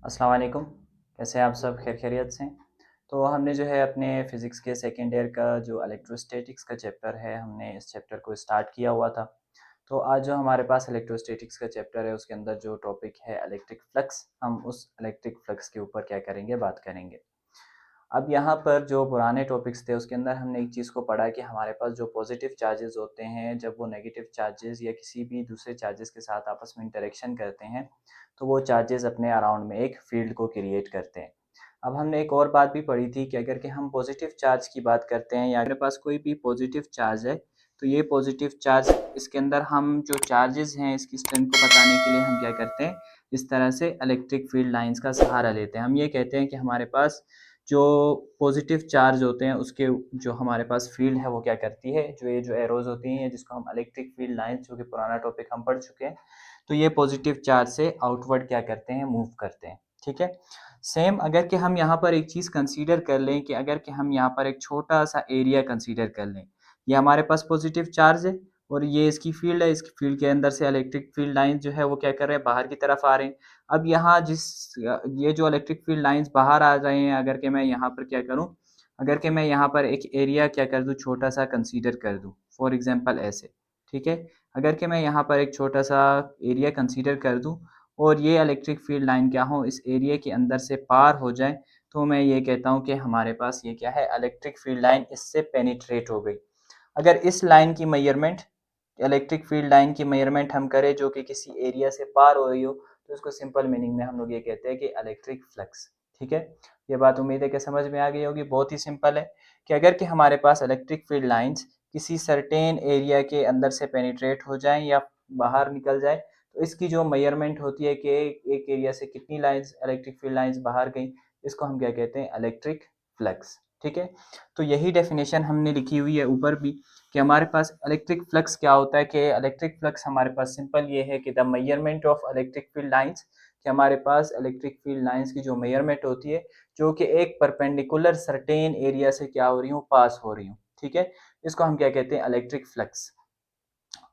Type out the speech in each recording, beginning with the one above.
अस्सलाम वालेकुम। कैसे हैं आप सब? खैरियत से? तो हमने जो है अपने फ़िज़िक्स के सेकंड ईयर का जो इलेक्ट्रोस्टैटिक्स का चैप्टर है, हमने इस चैप्टर को स्टार्ट किया हुआ था। तो आज जो हमारे पास इलेक्ट्रोस्टैटिक्स का चैप्टर है, उसके अंदर जो टॉपिक है इलेक्ट्रिक फ्लक्स, हम उस इलेक्ट्रिक फ्लक्स के ऊपर क्या करेंगे, बात करेंगे। अब यहाँ पर जो पुराने टॉपिक्स थे उसके अंदर हमने एक चीज़ को पढ़ा कि हमारे पास जो पॉजिटिव चार्जेस होते हैं, जब वो नेगेटिव चार्जेस या किसी भी दूसरे चार्जेस के साथ आपस में इंटरेक्शन करते हैं, तो वो चार्जेस अपने अराउंड में एक फील्ड को क्रिएट करते हैं। अब हमने एक और बात भी पढ़ी थी कि अगर कि हम पॉजिटिव चार्ज की बात करते हैं या हमारे पास कोई भी पॉजिटिव चार्ज है, तो ये पॉजिटिव चार्ज इसके अंदर हम जो चार्जेस हैं इसकी स्ट्रेंथ को बताने के लिए हम क्या करते हैं, इस तरह से इलेक्ट्रिक फील्ड लाइंस का सहारा लेते हैं। हम ये कहते हैं कि हमारे पास जो पॉजिटिव चार्ज होते हैं उसके जो हमारे पास फील्ड है वो क्या करती है, जो ये जो एरोज़ होती हैं जिसको हम इलेक्ट्रिक फील्ड लाइन्स, जो कि पुराना टॉपिक हम पढ़ चुके हैं, तो ये पॉजिटिव चार्ज से आउटवर्ड क्या करते हैं, मूव करते हैं। ठीक है? सेम अगर कि हम यहाँ पर एक चीज़ कंसीडर कर लें कि अगर कि हम यहाँ पर एक छोटा-सा एरिया कंसीडर कर लें। ये हमारे पास पॉजिटिव चार्ज है और ये इसकी फील्ड है, इसकी फील्ड के अंदर से इलेक्ट्रिक फील्ड लाइन जो है वो क्या कर रहे हैं, बाहर की तरफ आ रहे हैं। अब यहाँ ये जो इलेक्ट्रिक फील्ड लाइन्स बाहर आ रहे हैं, अगर कि मैं यहाँ पर क्या करूँ, अगर कि मैं यहाँ पर एक एरिया क्या कर दूँ, छोटा-सा कंसीडर कर दूँ, फॉर एग्ज़ाम्पल ऐसे, ठीक है? अगर कि मैं यहाँ पर एक छोटा-सा एरिया कंसीडर कर दूँ और ये इलेक्ट्रिक फील्ड लाइन क्या हो, इस एरिया के अंदर से पार हो जाए, तो मैं ये कहता हूँ कि हमारे पास ये क्या है, इलेक्ट्रिक फील्ड लाइन इससे पेनिट्रेट हो गई। अगर इस लाइन की मेजरमेंट, इलेक्ट्रिक फील्ड लाइन की मेजरमेंट हम करें जो कि किसी एरिया से पार हो रही हो, तो उसको सिंपल मीनिंग में हम लोग ये कहते हैं कि इलेक्ट्रिक फ्लक्स। ठीक है? ये बात उम्मीद है कि समझ में आ गई होगी। बहुत ही सिंपल है कि अगर कि हमारे पास इलेक्ट्रिक फील्ड लाइन्स किसी सर्टेन एरिया के अंदर से पेनिट्रेट हो जाएँ या बाहर निकल जाए, तो इसकी जो मेजरमेंट होती है कि एक एरिया से कितनी लाइन्स, इलेक्ट्रिक फील्ड लाइन्स बाहर गई, इसको हम क्या कहते हैं, इलेक्ट्रिक फ्लक्स। ठीक है? तो यही डेफिनेशन हमने लिखी हुई है ऊपर भी कि हमारे पास इलेक्ट्रिक फ्लक्स क्या होता है, कि इलेक्ट्रिक फ्लक्स हमारे पास सिंपल ये है कि the measurement of electric field lines, कि हमारे पास इलेक्ट्रिक फील्ड लाइंस की जो मेजरमेंट होती है, जो कि एक परपेंडिकुलर सर्टेन एरिया से क्या हो रही हूँ, पास हो रही हूँ। ठीक है? इसको हम क्या कहते हैं, इलेक्ट्रिक फ्लक्स।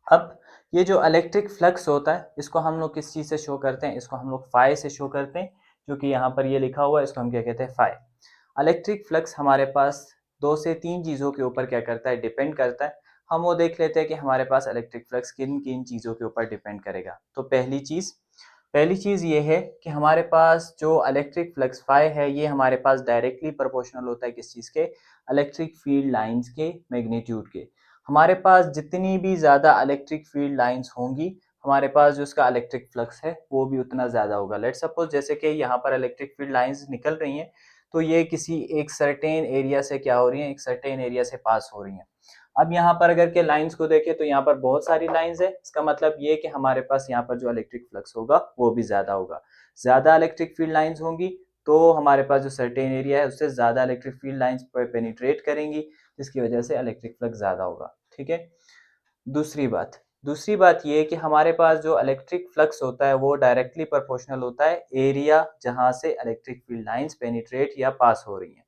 अब ये जो इलेक्ट्रिक फ्लक्स होता है, इसको हम लोग किस चीज़ से शो करते हैं, इसको हम लोग फाई से शो करते हैं, जो कि यहाँ पर ये लिखा हुआ है, इसको हम क्या कहते हैं, फाई। इलेक्ट्रिक फ्लक्स हमारे पास 2 से 3 चीज़ों के ऊपर क्या करता है, डिपेंड करता है। हम वो देख लेते हैं कि हमारे पास इलेक्ट्रिक फ्लक्स किन-किन चीज़ों के ऊपर डिपेंड करेगा। तो पहली चीज़ ये है कि हमारे पास जो इलेक्ट्रिक फ्लक्स फाई है, ये हमारे पास डायरेक्टली प्रोपोर्शनल होता है किस चीज़ के, इलेक्ट्रिक फील्ड लाइन्स के मैग्नीट्यूड के। हमारे पास जितनी भी ज़्यादा इलेक्ट्रिक फील्ड लाइन्स होंगी, हमारे पास जो उसका इलेक्ट्रिक फ्लक्स है, वो भी उतना ज़्यादा होगा। लेट्स सपोज़ जैसे कि यहाँ पर इलेक्ट्रिक फील्ड लाइन्स निकल रही हैं, तो ये किसी एक सर्टेन एरिया से क्या हो रही हैं, एक सर्टेन एरिया से पास हो रही हैं। अब यहाँ पर अगर के लाइन्स को देखें तो यहाँ पर बहुत सारी लाइन्स है, इसका मतलब ये कि हमारे पास यहाँ पर जो इलेक्ट्रिक फ्लक्स होगा वो भी ज़्यादा होगा। ज़्यादा इलेक्ट्रिक फील्ड लाइन्स होंगी तो हमारे पास जो सर्टेन एरिया है उससे ज़्यादा इलेक्ट्रिक फील्ड लाइन्स पेनिट्रेट करेंगी, जिसकी वजह से इलेक्ट्रिक फ्लक्स ज़्यादा होगा। ठीक है? दूसरी बात ये है कि हमारे पास जो इलेक्ट्रिक फ्लक्स होता है वो डायरेक्टली प्रोपोर्शनल होता है एरिया जहाँ से इलेक्ट्रिक फील्ड लाइन्स पेनिट्रेट या पास हो रही हैं।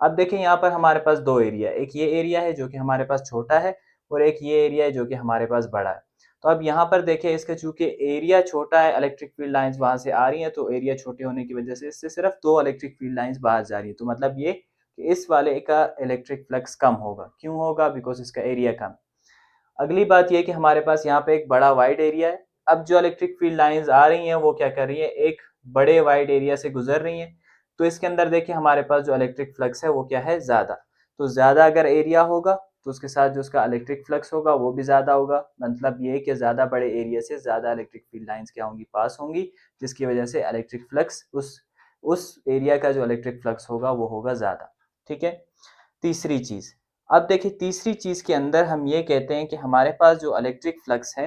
अब देखें यहाँ पर हमारे पास 2 एरिया है, एक ये एरिया है जो कि हमारे पास छोटा है और एक ये एरिया है जो कि हमारे पास बड़ा है। तो अब यहाँ पर देखें, इसका चूँकि एरिया छोटा है, इलेक्ट्रिक फील्ड लाइन्स वहाँ से आ रही हैं, तो एरिया छोटे होने की वजह से इससे सिर्फ 2 इलेक्ट्रिक फील्ड लाइन्स बाहर जा रही है। तो मतलब ये कि इस वाले का इलेक्ट्रिक फ्लक्स कम होगा। क्यों होगा? बिकॉज़ इसका एरिया कम है। अगली बात ये है कि हमारे पास यहाँ पे एक बड़ा वाइड एरिया है। अब जो इलेक्ट्रिक फील्ड लाइन्स आ रही हैं वो क्या कर रही हैं, एक बड़े वाइड एरिया से गुजर रही हैं। तो इसके अंदर देखिए हमारे पास जो इलेक्ट्रिक फ्लक्स है वो क्या है, ज़्यादा। तो ज़्यादा अगर एरिया होगा तो उसके साथ जो उसका इलेक्ट्रिक फ्लक्स होगा वो भी ज़्यादा होगा। मतलब ये कि ज़्यादा बड़े एरिया से ज़्यादा इलेक्ट्रिक फील्ड लाइन्स क्या होंगी, पास होंगी, जिसकी वजह से इलेक्ट्रिक फ्लक्स उस एरिया का जो इलेक्ट्रिक फ्लक्स होगा वो होगा ज़्यादा। ठीक है? तीसरी चीज़, अब देखिए तीसरी चीज़ के अंदर हम ये कहते हैं कि हमारे पास जो इलेक्ट्रिक फ्लक्स है,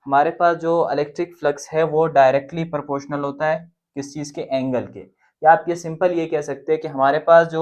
हमारे पास जो इलेक्ट्रिक फ्लक्स है वो डायरेक्टली प्रोपोर्शनल होता है किस चीज़ के, एंगल के। या आप ये सिंपल ये कह सकते हैं कि हमारे पास जो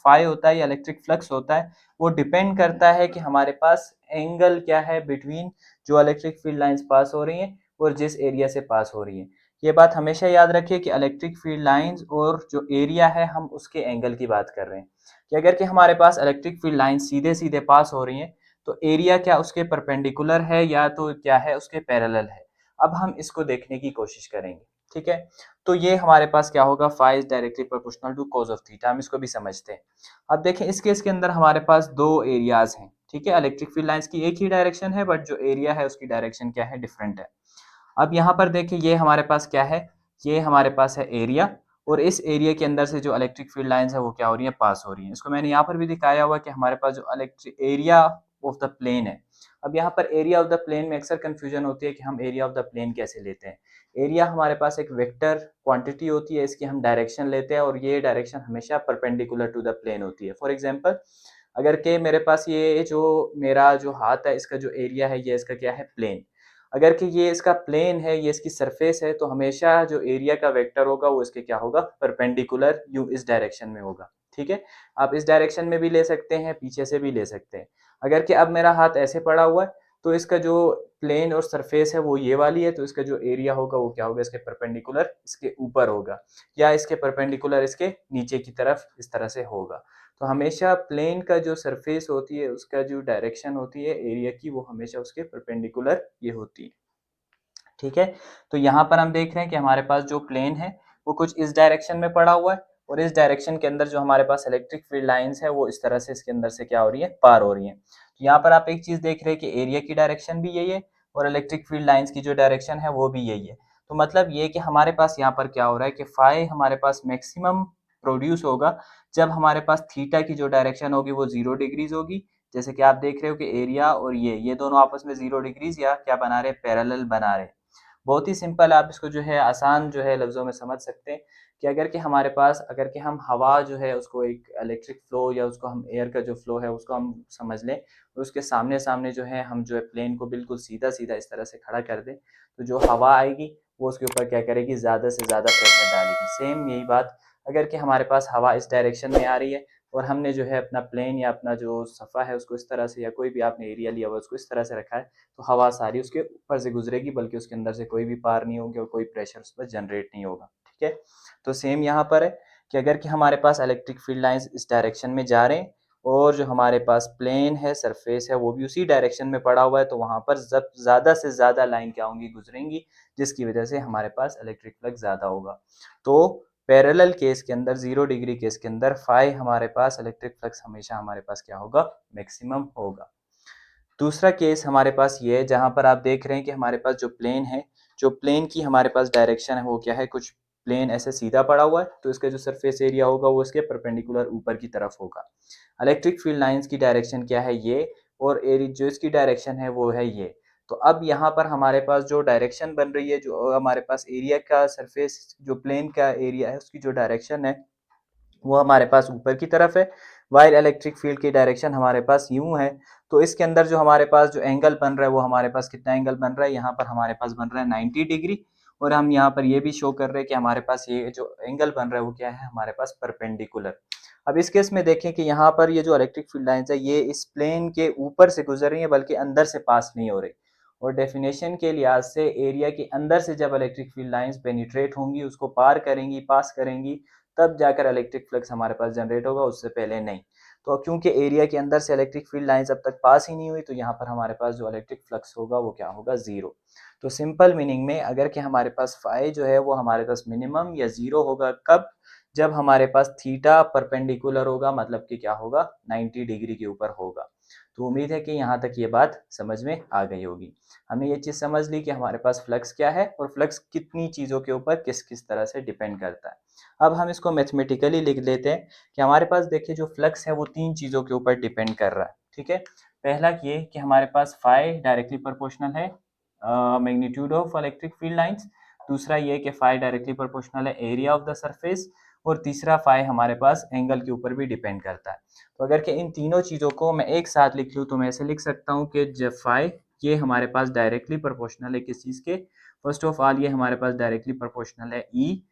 फाई होता है या इलेक्ट्रिक फ्लक्स होता है, वो डिपेंड करता है कि हमारे पास एंगल क्या है बिटवीन जो इलेक्ट्रिक फील्ड लाइन्स पास हो रही हैं और जिस एरिया से पास हो रही हैं। ये बात हमेशा याद रखिए कि इलेक्ट्रिक फील्ड लाइन्स और जो एरिया है, हम उसके एंगल की बात कर रहे हैं। कि अगर कि हमारे पास इलेक्ट्रिक फील्ड लाइन सीधे-सीधे पास हो रही हैं, तो एरिया क्या उसके परपेंडिकुलर है या तो क्या है, उसके पैरेलल है। अब हम इसको देखने की कोशिश करेंगे। ठीक है। तो ये हमारे पास क्या होगा, phi is directly proportional to cos of theta. हम इसको भी समझते हैं। अब देखें इस केस के अंदर हमारे पास दो एरियाज हैं, ठीक है। इलेक्ट्रिक फील्ड लाइंस की एक ही डायरेक्शन है, बट जो एरिया है उसकी डायरेक्शन क्या है, डिफरेंट है। अब यहाँ पर देखिए ये हमारे पास क्या है, ये हमारे पास है एरिया, और इस एरिया के अंदर से जो इलेक्ट्रिक फील्ड लाइंस है वो क्या हो रही है, पास हो रही है। इसको मैंने यहाँ पर भी दिखाया हुआ कि हमारे पास जो electric area of the plane है। अब यहाँ पर एरिया ऑफ द प्लेन में अक्सर कंफ्यूजन होती है कि हम एरिया ऑफ द प्लेन कैसे लेते हैं। एरिया हमारे पास एक वेक्टर क्वांटिटी होती है, इसकी हम डायरेक्शन लेते हैं, और ये डायरेक्शन हमेशा परपेंडिकुलर टू द प्लेन होती है। फॉर एग्जाम्पल, अगर के मेरे पास ये जो मेरा जो हाथ है, इसका जो एरिया है, ये इसका क्या है, प्लेन। अगर कि ये इसका प्लेन है, ये इसकी सरफेस है, तो हमेशा जो एरिया का वेक्टर होगा वो इसके क्या होगा, परपेंडिकुलर यू इस डायरेक्शन में होगा, ठीक है। आप इस डायरेक्शन में भी ले सकते हैं, पीछे से भी ले सकते हैं। अगर कि अब मेरा हाथ ऐसे पड़ा हुआ है, तो इसका जो प्लेन और सरफेस है वो ये वाली है, तो इसका जो एरिया होगा वो क्या होगा, इसके परपेंडिकुलर इसके ऊपर होगा, या इसके परपेंडिकुलर इसके नीचे की तरफ इस तरह से होगा। तो हमेशा प्लेन का जो सरफेस होती है उसका जो डायरेक्शन होती है एरिया की, वो हमेशा उसके परपेंडिकुलर ये होती है, ठीक है। तो यहाँ पर हम देख रहे हैं कि हमारे पास जो प्लेन है वो कुछ इस डायरेक्शन में पड़ा हुआ है, और इस डायरेक्शन के अंदर जो हमारे पास इलेक्ट्रिक फील्ड लाइंस है वो इस तरह से इसके अंदर से क्या हो रही है, पार हो रही है। तो यहाँ पर आप एक चीज देख रहे हैं कि एरिया की डायरेक्शन भी यही है, और इलेक्ट्रिक फील्ड लाइंस की जो डायरेक्शन है वो भी यही है। तो मतलब ये कि हमारे पास यहाँ पर क्या हो रहा है कि फाई हमारे पास मैक्सिमम प्रोड्यूस होगा जब हमारे पास थीटा की जो डायरेक्शन होगी वो 0 डिग्रीज होगी। जैसे कि आप देख रहे हो कि एरिया और ये दोनों आपस में 0 डिग्रीज या क्या बना रहे हैं, पैरेलल बना रहे हैं। बहुत ही सिंपल, आप इसको जो है आसान जो है लफ्ज़ों में समझ सकते हैं कि अगर कि हमारे पास, अगर कि हम हवा जो है उसको एक इलेक्ट्रिक फ्लो, या उसको हम एयर का जो फ्लो है उसको हम समझ लें, और उसके सामने सामने जो है हम जो है प्लेन को बिल्कुल सीधा सीधा इस तरह से खड़ा कर दें, तो जो हवा आएगी वो उसके ऊपर क्या करेगी, ज़्यादा से ज़्यादा प्रेशर डालेगी। सेम यही बात, अगर कि हमारे पास हवा इस डायरेक्शन में आ रही है, और हमने जो है अपना प्लेन या अपना जो सफ़ा है उसको इस तरह से, या कोई भी आपने एरिया लिया हुआ उसको इस तरह से रखा है, तो हवा सारी उसके ऊपर से गुजरेगी, बल्कि उसके अंदर से कोई भी पार नहीं होगी और कोई प्रेशर उस पर जनरेट नहीं होगा, ठीक है। तो सेम यहाँ पर है कि अगर कि हमारे पास इलेक्ट्रिक फील्ड लाइंस इस डायरेक्शन में जा रहे हैं, और जो हमारे पास प्लेन है, सरफेस है, वो भी उसी डायरेक्शन में पड़ा हुआ है, तो वहां पर जब ज़्यादा से ज़्यादा लाइन क्या होंगी, गुजरेंगी, जिसकी वजह से हमारे पास इलेक्ट्रिक फ्लक्स ज़्यादा होगा। तो पैरेलल केस के अंदर, 0 डिग्री केस के अंदर, फाई हमारे पास इलेक्ट्रिक फ्लक्स हमेशा हमारे पास क्या होगा, मैक्सिमम होगा। दूसरा केस हमारे पास ये है जहाँ पर आप देख रहे हैं कि हमारे पास जो प्लेन है, जो प्लेन की हमारे पास डायरेक्शन है वो क्या है, कुछ प्लेन ऐसे सीधा पड़ा हुआ है, तो इसका जो सरफेस एरिया होगा वो इसके परपेंडिकुलर ऊपर की तरफ होगा। इलेक्ट्रिक फील्ड लाइंस की डायरेक्शन क्या है, ये, और एरिया जो इसकी डायरेक्शन है वो है ये। तो अब यहाँ पर हमारे पास जो डायरेक्शन बन रही है, जो हमारे पास एरिया का सरफेस, जो प्लेन का एरिया है उसकी जो डायरेक्शन है वो हमारे पास ऊपर की तरफ है, वाइल इलेक्ट्रिक फील्ड की डायरेक्शन हमारे पास यूं है। तो इसके अंदर जो हमारे पास जो एंगल बन रहा है वो हमारे पास कितना एंगल बन रहा है, यहाँ पर हमारे पास बन रहा है 90 डिग्री, और हम यहाँ पर ये भी शो कर रहे हैं कि हमारे पास ये जो एंगल बन रहा है वो क्या है, हमारे पास परपेंडिकुलर। अब इस केस में देखें कि यहाँ पर ये जो इलेक्ट्रिक फील्ड लाइंस है ये इस प्लेन के ऊपर से गुजर रही है, बल्कि अंदर से पास नहीं हो रही। और डेफिनेशन के लिहाज से एरिया के अंदर से जब इलेक्ट्रिक फील्ड लाइंस पेनिट्रेट होंगी, उसको पार करेंगी, पास करेंगी, तब जाकर इलेक्ट्रिक फ्लक्स हमारे पास जनरेट होगा, उससे पहले नहीं। तो क्योंकि एरिया के अंदर से इलेक्ट्रिक फील्ड लाइंस अब तक पास ही नहीं हुई, तो यहाँ पर हमारे पास जो इलेक्ट्रिक फ्लक्स होगा वो क्या होगा, जीरो। तो सिंपल मीनिंग में, अगर कि हमारे पास फाई जो है वो हमारे पास मिनिमम या जीरो होगा, कब, जब हमारे पास थीटा परपेंडिकुलर होगा, मतलब कि क्या होगा, 90 डिग्री के ऊपर होगा। तो उम्मीद है कि यहाँ तक ये बात समझ में आ गई होगी। हमने ये चीज़ समझ ली कि हमारे पास फ्लक्स क्या है, और फ्लक्स कितनी चीज़ों के ऊपर किस किस तरह से डिपेंड करता है। अब हम इसको मैथमेटिकली लिख लेते हैं कि हमारे पास देखिए जो फ्लक्स है वो 3 चीज़ों के ऊपर डिपेंड कर रहा है, ठीक है। पहला ये कि हमारे पास फाई डायरेक्टली प्रोपोर्शनल है magnitude of electric field lines. दूसरा ये कि फाई डायरेक्टली प्रोपोर्शनल है एरिया ऑफ द सरफेस। और तीसरा फाई हमारे पास एंगल के ऊपर भी डिपेंड करता है। तो अगर कि इन तीनों चीज़ों को मैं एक साथ लिख लूँ, तो मैं ऐसे लिख सकता हूँ कि जब फाई ये हमारे पास डायरेक्टली प्रोपोर्शनल है किस चीज़ के, फर्स्ट ऑफ ऑल ये हमारे पास डायरेक्टली प्रोपोर्शनल है ई,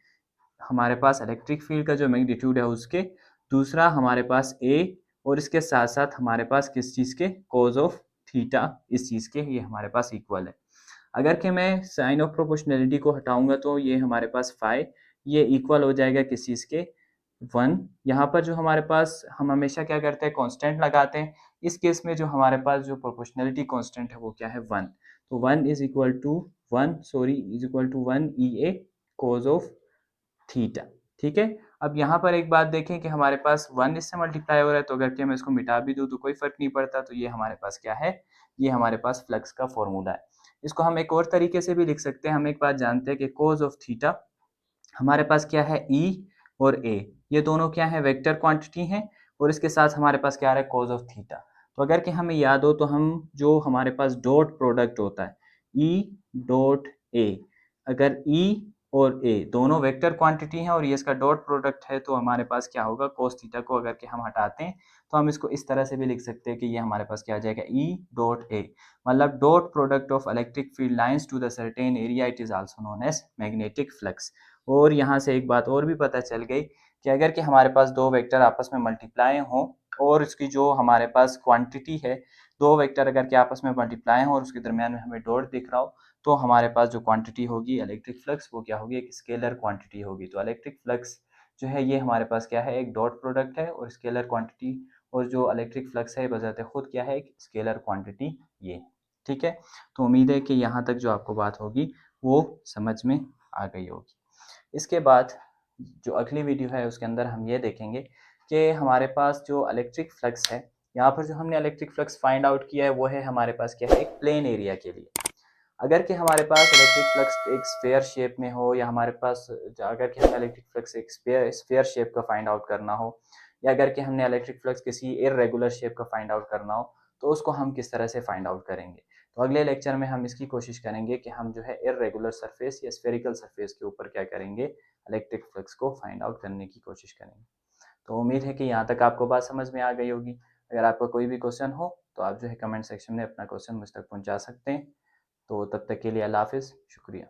हमारे पास इलेक्ट्रिक फील्ड का जो मैग्नीट्यूड है उसके। दूसरा हमारे पास ए, और इसके साथ साथ हमारे पास किस चीज़ के, कॉज ऑफ थीटा, इस चीज़ के, ये हमारे पास इक्वल है। अगर कि मैं साइन ऑफ प्रोपोर्शनैलिटी को हटाऊंगा, तो ये हमारे पास फाई ये इक्वल हो जाएगा किस चीज़ के, 1। यहाँ पर जो हमारे पास, हम हमेशा क्या करते हैं, कांस्टेंट लगाते हैं। इस केस में जो हमारे पास जो प्रोपोर्शनैलिटी कांस्टेंट है वो क्या है, 1। तो 1 is equal to 1 E A cos of theta. ठीक है, अब यहाँ पर एक बात देखें कि हमारे पास 1 इससे मल्टीप्लाई हो रहा है, तो अगर कि मैं इसको मिटा भी दूँ तो कोई फर्क नहीं पड़ता। तो ये हमारे पास क्या है, ये हमारे पास फ्लक्स का फॉर्मूला है। इसको हम एक और तरीके से भी लिख सकते हैं। हम एक बात जानते हैं कि कोज ऑफ थीटा हमारे पास क्या है, E और A, ये दोनों क्या है, वेक्टर क्वांटिटी हैं, और इसके साथ हमारे पास क्या आ रहा है, कोज ऑफ थीटा। तो अगर कि हमें याद हो तो हम जो हमारे पास डॉट प्रोडक्ट होता है E डॉट A, अगर E और A दोनों वेक्टर क्वांटिटी हैं और ये इसका डॉट प्रोडक्ट है, तो हमारे पास क्या होगा, कोस थीटा को अगर कि हम हटाते हैं तो हम इसको इस तरह से भी लिख सकते हैं कि ये हमारे पास क्या आ जाएगा, E डॉट A, मतलब dot product of electric field lines to the certain area, it is also known as magnetic flux. और यहाँ से एक बात और भी पता चल गई कि अगर कि हमारे पास दो वेक्टर आपस में मल्टीप्लाई हों और इसकी जो हमारे पास क्वांटिटी है, दो वेक्टर अगर कि आपस में मल्टीप्लाई हों और उसके दरमियान में हमें डॉट दिख रहा हो, तो हमारे पास जो क्वांटिटी होगी इलेक्ट्रिक फ्लक्स, वो क्या होगी, एक स्केलर क्वांटिटी होगी। तो इलेक्ट्रिक फ्लक्स जो है ये हमारे पास क्या है, एक डॉट प्रोडक्ट है और स्केलर क्वांटिटी, और जो इलेक्ट्रिक फ्लक्स है बजाते खुद क्या है, एक स्केलर क्वांटिटी ये। ठीक है, तो उम्मीद है कि यहाँ तक जो आपको बात होगी वो समझ में आ गई होगी। इसके बाद जो अगली वीडियो है उसके अंदर हम ये देखेंगे कि हमारे पास जो इलेक्ट्रिक फ्लक्स है, यहाँ पर जो हमने इलेक्ट्रिक फ्लक्स फाइंड आउट किया है वो है हमारे पास क्या है, एक प्लेन एरिया के लिए। अगर कि हमारे पास इलेक्ट्रिक फ्लक्स एक स्फेयर शेप में हो, या हमारे पास अगर कि हमें इलेक्ट्रिक फ्लक्स एक स्फेयर शेप का फाइंड आउट करना हो, या अगर कि हमने इलेक्ट्रिक फ्लक्स किसी इररेगुलर शेप का फाइंड आउट करना हो, तो उसको हम किस तरह से फाइंड आउट करेंगे। तो अगले लेक्चर में हम इसकी कोशिश करेंगे कि हम जो है इररेगुलर सरफेस या स्फेरिकल सरफेस के ऊपर क्या करेंगे, इलेक्ट्रिक फ्लक्स को फाइंड आउट करने की कोशिश करेंगे। तो उम्मीद है कि यहाँ तक आपको बात समझ में आ गई होगी। अगर आपका कोई भी क्वेश्चन हो तो आप जो है कमेंट सेक्शन में अपना क्वेश्चन मुझ तक पहुँचा सकते हैं। तो तब तक के लिए अल्लाह हाफिज़, शुक्रिया।